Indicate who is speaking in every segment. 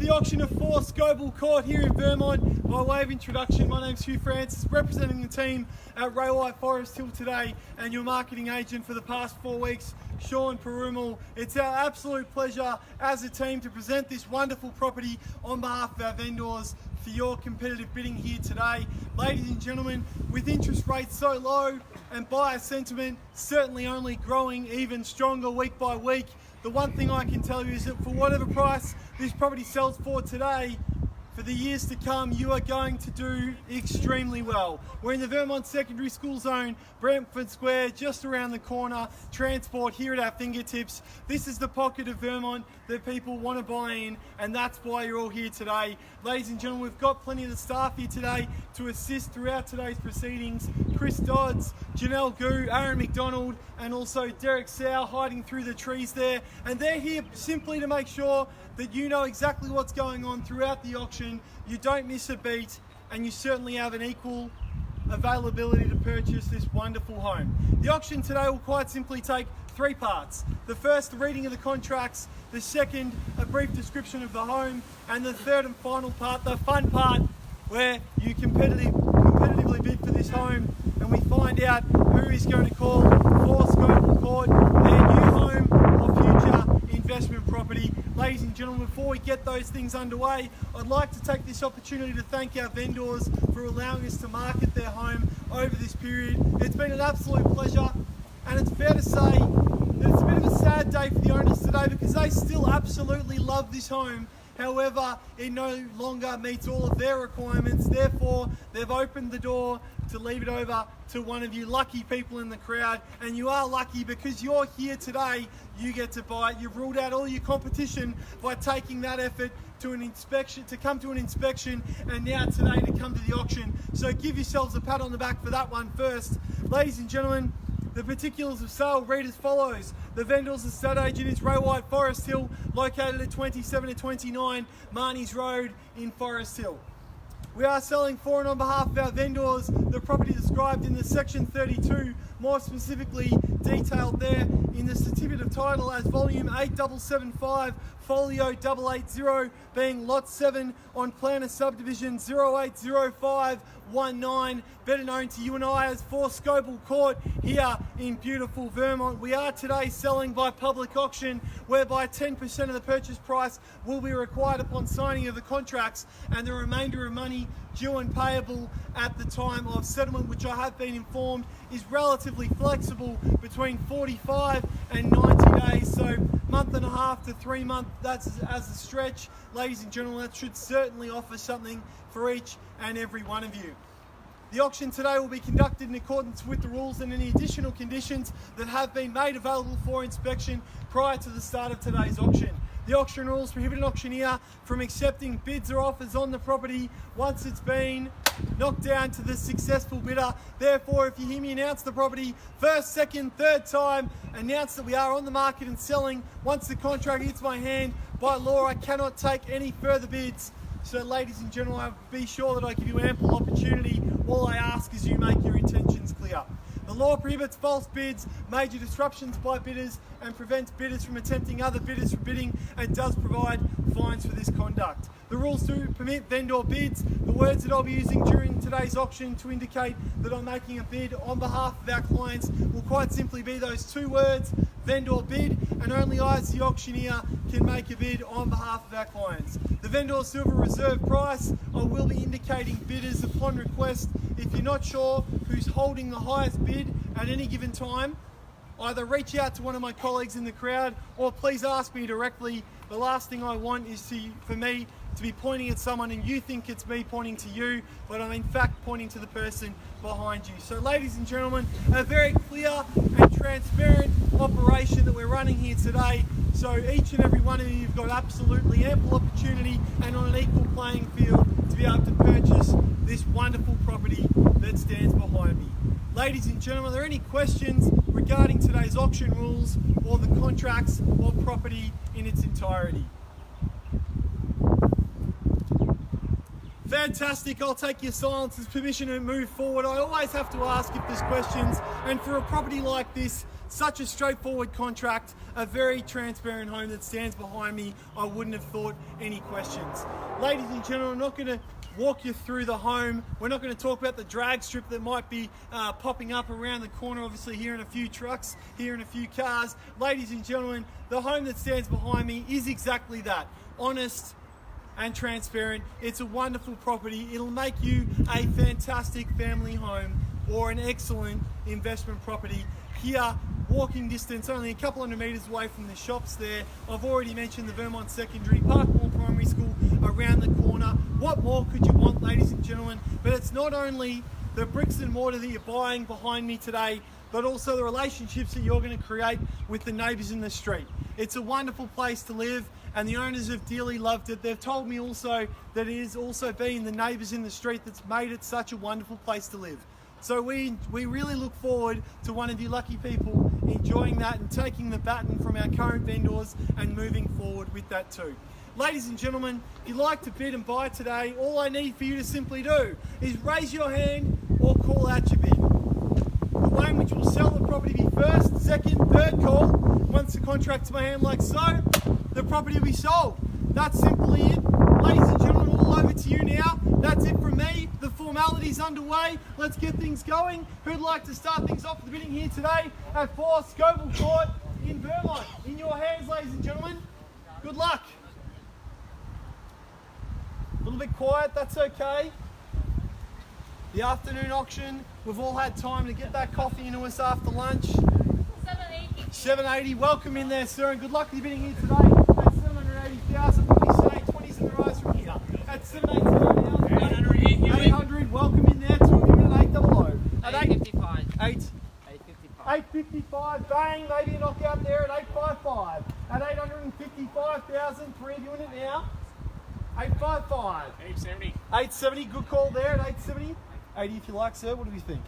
Speaker 1: the auction of 4 Scobell Court here in Vermont. By way of introduction, my name's Hugh Francis, representing the team at Ray White Forest Hill today, and your marketing agent for the past 4 weeks, Sean Perumal. It's our absolute pleasure as a team to present this wonderful property on behalf of our vendors for your competitive bidding here today. Ladies and gentlemen, with interest rates so low and buyer sentiment certainly only growing even stronger week by week, the one thing I can tell you is that for whatever price this property sells for today, for the years to come, you are going to do extremely well. We're in the Vermont Secondary School Zone, Brantford Square, just around the corner, transport here at our fingertips. This is the pocket of Vermont that people want to buy in, and that's why you're all here today. Ladies and gentlemen, we've got plenty of the staff here today to assist throughout today's proceedings. Chris Dodds, Janelle Gu, Aaron McDonald, and also Derek Sow hiding through the trees there. And they're here simply to make sure that you know exactly what's going on throughout the auction, you don't miss a beat, and you certainly have an equal availability to purchase this wonderful home. The auction today will quite simply take 3 parts. The first, the reading of the contracts, the second, a brief description of the home, and the third and final part, the fun part, where you competitively bid for this home, and we find out who is going to call 4 Scobell Court their new home or future investment property. Ladies and gentlemen, before we get those things underway, I'd like to take this opportunity to thank our vendors for allowing us to market their home over this period. It's been an absolute pleasure, and it's fair to say that it's a bit of a sad day for the owners today because they still absolutely love this home. However, it no longer meets all of their requirements. Therefore, they've opened the door to leave it over to one of you lucky people in the crowd. And you are lucky because you're here today. You get to buy it. You've ruled out all your competition by taking that effort to an inspection, to come to an inspection, and now today to come to the auction. So give yourselves a pat on the back for that one first. Ladies and gentlemen, the particulars of sale read as follows. The vendor's estate agent is Ray White Forest Hill, located at 27 to 29 Marnies Road in Forest Hill. We are selling for and on behalf of our vendors the property described in the section 32, more specifically detailed there in the certificate of title as volume 8775, folio 880, being lot 7 on plan of subdivision 080519, better known to you and I as 4 Scobell Court here in beautiful Vermont. We are today selling by public auction, whereby 10% of the purchase price will be required upon signing of the contracts, and the remainder of money due and payable at the time of settlement, which I have been informed is relatively flexible between 45 and 90 days, so month and a half to 3 months, that's as a stretch. Ladies and gentlemen, that should certainly offer something for each and every one of you. The auction today will be conducted in accordance with the rules and any additional conditions that have been made available for inspection prior to the start of today's auction. The auction rules prohibit an auctioneer from accepting bids or offers on the property once it's been knocked down to the successful bidder. Therefore, if you hear me announce the property first, second, third time, announce that we are on the market and selling, once the contract hits my hand, by law I cannot take any further bids. So ladies and gentlemen, I'll be sure that I give you ample opportunity. All I ask is you make your intentions clear. The law prohibits false bids, major disruptions by bidders, and prevents bidders from attempting other bidders from bidding, and does provide fines for this conduct. The rules do permit vendor bids. The words that I'll be using during today's auction to indicate that I'm making a bid on behalf of our clients will quite simply be those 2 words, vendor bid, and only I as the auctioneer can make a bid on behalf of our clients. The vendor's silver reserve price, I will be indicating bidders upon request. If you're not sure who's holding the highest bid at any given time, either reach out to one of my colleagues in the crowd or please ask me directly. The last thing I want is for me to be pointing at someone and you think it's me pointing to you, but I'm in fact pointing to the person behind you. So ladies and gentlemen, a very clear and transparent operation that we're running here today. So each and every one of you have got absolutely ample opportunity and on an equal playing field to be able to purchase this wonderful property that stands behind me. Ladies and gentlemen, are there any questions regarding today's auction rules or the contracts or property in its entirety? Fantastic. I'll take your silence as permission to move forward. I always have to ask if there's questions, and for a property like this, such a straightforward contract, a very transparent home that stands behind me, I wouldn't have thought any questions. Ladies and gentlemen, I'm not going to walk you through the home. We're not going to talk about the drag strip that might be popping up around the corner, obviously hearing a few trucks, hearing a few cars. Ladies and gentlemen, the home that stands behind me is exactly that. Honest and transparent. It's a wonderful property. It'll make you a fantastic family home or an excellent investment property. Here, walking distance, only a couple hundred metres away from the shops there. I've already mentioned the Vermont Secondary, Parkmore Primary School around the corner. What more could you want, ladies and gentlemen? But it's not only the bricks and mortar that you're buying behind me today, but also the relationships that you're going to create with the neighbours in the street. It's a wonderful place to live, and the owners have dearly loved it. They've told me also that it has also been the neighbours in the street that's made it such a wonderful place to live. So we really look forward to one of you lucky people enjoying that and taking the baton from our current vendors and moving forward with that too. Ladies and gentlemen, if you'd like to bid and buy today, all I need for you to simply do is raise your hand or call out your bid. The way in which we'll sell the property be first, second, third call. Once the contract's in my hand like so, the property will be sold. That's simply it. Ladies and gentlemen, all over to you now. That's it from me. The formality's underway. Let's get things going. Who'd like to start things off with the bidding here today at 4 Scoville Court in Vermont? In your hands, ladies and gentlemen. Good luck. A little bit quiet, that's okay. The afternoon auction, we've all had time to get that coffee into us after lunch.
Speaker 2: 780.
Speaker 1: 780, welcome in there, sir, and good luck with your bidding here today at 780,000. What do you say? 20's in the rise from here. At 780 now. 800, welcome in there. 2 of you at 800. At
Speaker 2: 855.
Speaker 1: 855, bang, maybe a knockout there at 855. At 855,000, 3 of you in it now. 855.
Speaker 3: 870.
Speaker 1: 870, good call there at 870. 80 if you like, sir, what do you think?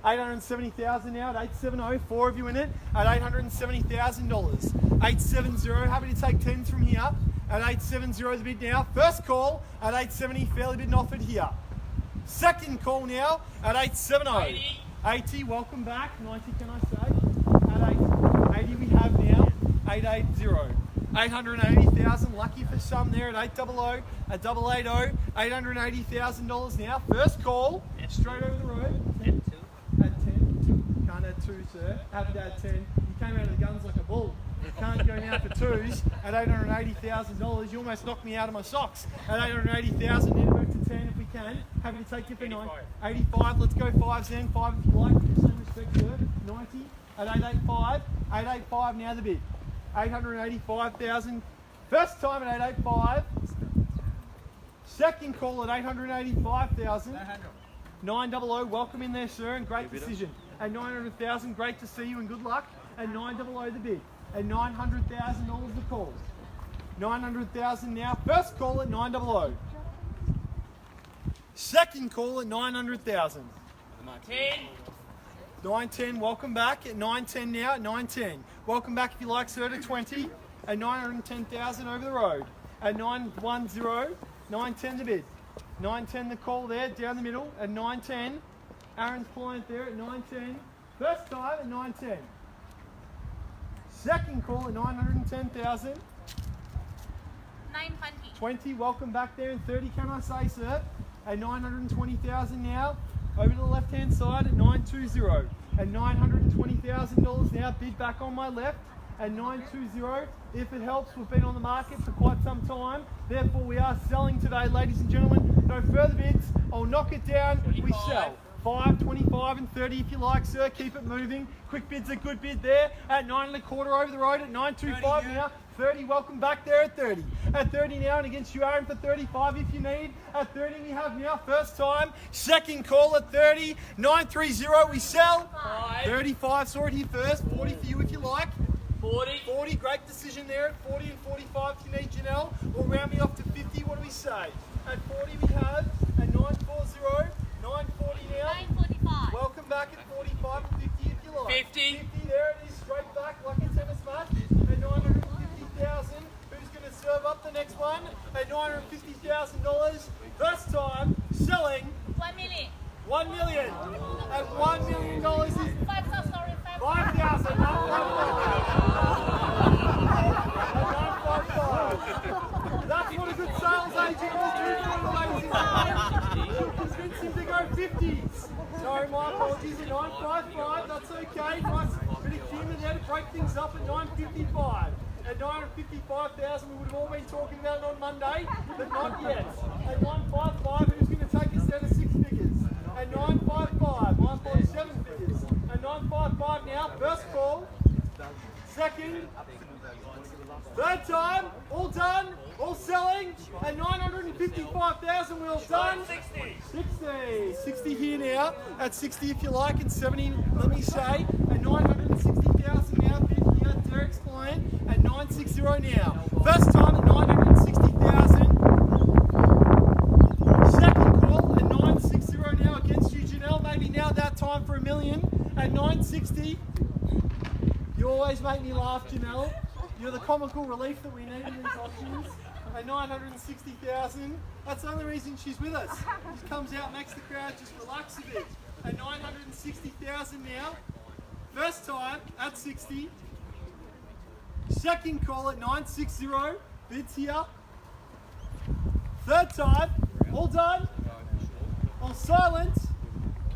Speaker 1: 870,000 now at 870, 4 of you in it at $870,000. 870, happy to take 10s from here at 870 the bid now. First call at 870, fairly bid and offered here. Second call now at 870. 80, welcome back. 90 can I say? At 80 we have now 880. 880,000, lucky for some there at 800, at 880, $880,000 now. First call, straight over the road.
Speaker 2: 10-2.
Speaker 1: At 10, can't add 2, sir. Happy to add 10. You came out of the guns like a bull. Can't go now for 2s at $880,000. You almost knocked me out of my socks. At 880,000, need to move to 10 if we can. Happy to take you for 9. 85, let's go 5s then. 5 if you like, with the same respect, sir. 90 at 885. 885 now the bid. 885,000. First time at 885. Second call at 885,000. 900, welcome in there, sir, and great decision. At 900,000, great to see you and good luck. At 900 the bid. At $900,000 the call. 900,000 now. First call at 900. Second call at 900,000.
Speaker 2: 10.
Speaker 1: 910, welcome back at 910 now at 910. Welcome back if you like, sir, to 20 at 910,000 over the road. At 910, 910 the bid. 910 the call there, down the middle at 910. Aaron's client there at 910. First time at 910. Second call at 910,000.
Speaker 2: 920.
Speaker 1: 20, welcome back there, and 30 can I say, sir, at 920,000 now. Over to the left-hand side at 920. At $920,000 now, bid back on my left at 920. If it helps, we've been on the market for quite some time. Therefore, we are selling today, ladies and gentlemen. No further bids. I'll knock it down.
Speaker 2: 25.
Speaker 1: We sell. 5, 25 and 30 if you like, sir. Keep it moving. Quick bid's a good bid there at 9 1/4 over the road at 925 now. 30, welcome back there at 30. At 30 now, and against you, Aaron, for 35 if you need. At 30 we have now, first time. Second call at 30. 930 we sell.
Speaker 2: 5.
Speaker 1: 35, saw it here first. 40 for you if you like.
Speaker 2: 40.
Speaker 1: 40, great decision there at 40 and 45 if you need, Janelle. Or round me off to 50, what do we say? At 40 we have at 940. 940 now.
Speaker 2: 945.
Speaker 1: Welcome back at 45 and 50 if you like.
Speaker 2: 50.
Speaker 1: 50, there it is, straight back like a tennis match. At 950,000. Who's going to serve up the next one at $950,000. First time selling
Speaker 3: 1 million.
Speaker 1: 1 million. At $1 million is
Speaker 3: 5,000, sorry,
Speaker 1: 5,000. 955. That's what a good sales agent will do for the ladies and gentlemen. Convince him to go 50s. Sorry, my apologies at 955. That's okay. Nice bit of humour there to break things up at 955. At 955,000, we would have all been talking about it on Monday, but not yet. At 955, who's going to take us down to 6 figures? At 955, 947 figures. At 955 now, first call. Second. Third time, all done, all selling. At 955,000, we're all done. 60 here now. At 60 if you like, and 70, let me say. At 960,000 now, bid here, Derek's client. At 960 now. First time at 960,000. Second call at 960 now against you, Janelle. Maybe now that time for $1 million at 960. You always make me laugh, Janelle. You're the comical relief that we need in these auctions. At 960,000. That's the only reason she's with us. She comes out, makes the crowd just relax a bit. At 960,000 now. First time at 60. Second call at 960. Bids here. Third time, all done. All silent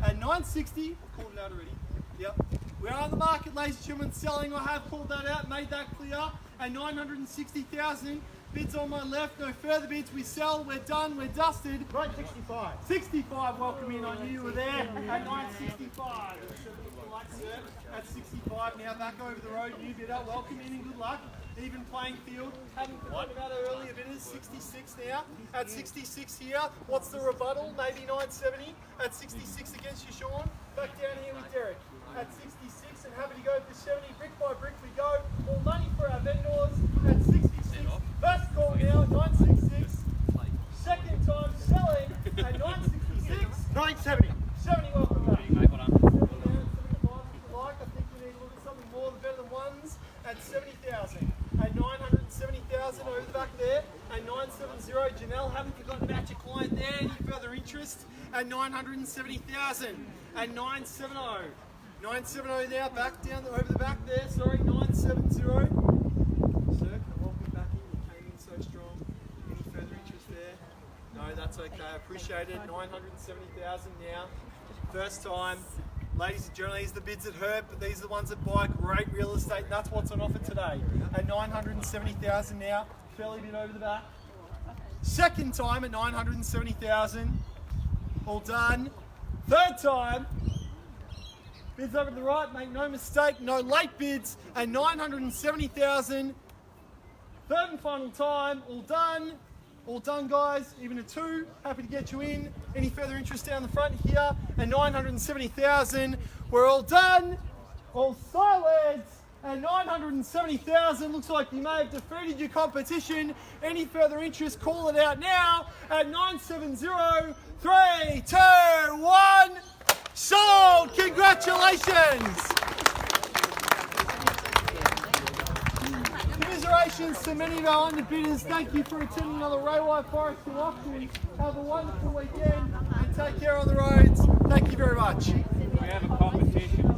Speaker 1: at 960. Called it out already. Yep. We are on the market, ladies and gentlemen, selling. I have called that out, made that clear. At 960,000. Bids on my left, no further bids. We sell, we're done, we're dusted.
Speaker 4: 965.
Speaker 1: 65, welcome in. I knew you were there. At 965. At 65, now back over the road. New bidder, welcome in and good luck. Even playing field. Haven't forgotten about our earlier bidders. 66 now. At 66 here, what's the rebuttal? Maybe 970. At 66 against you, Sean. Back down here with Derek. At 66 and happy to go for 70. Brick by brick we go. All money for our vendors. At 66. First call now, 966. Second time selling at 966.
Speaker 4: 970.
Speaker 1: 70, welcome back.
Speaker 2: Mate, well done.
Speaker 1: I think we need a little bit something more better than ones at 70,000. At 970,000 over the back there. At 970, Janelle, haven't forgotten about your client there. Any further interest? At 970,000. At 970. 970 now, back down over the back there. Sorry, 970. Sir, welcome back in. You came in so strong. Any further interest there? No, that's okay. I appreciate it. 970,000 now. First time. Ladies and gentlemen, these are the bids that hurt, but these are the ones that buy great real estate, and that's what's on offer today. At 970,000 now. Fairly bit over the back. Second time at 970,000. All done. Third time. Bids over to the right, make no mistake, no late bids at 970,000. Third and final time, all done. All done, guys, even a 2. Happy to get you in. Any further interest down the front here at 970,000. We're all done. All silent at 970,000. Looks like you may have defeated your competition. Any further interest, call it out now at 970. 3, 2, 1. Sold! Congratulations! Commiserations to many of our underbidders. Thank you for attending another Raywhite Forest Hill auction. Have a wonderful weekend and take care on the roads. Thank you very much.
Speaker 5: We have a competition.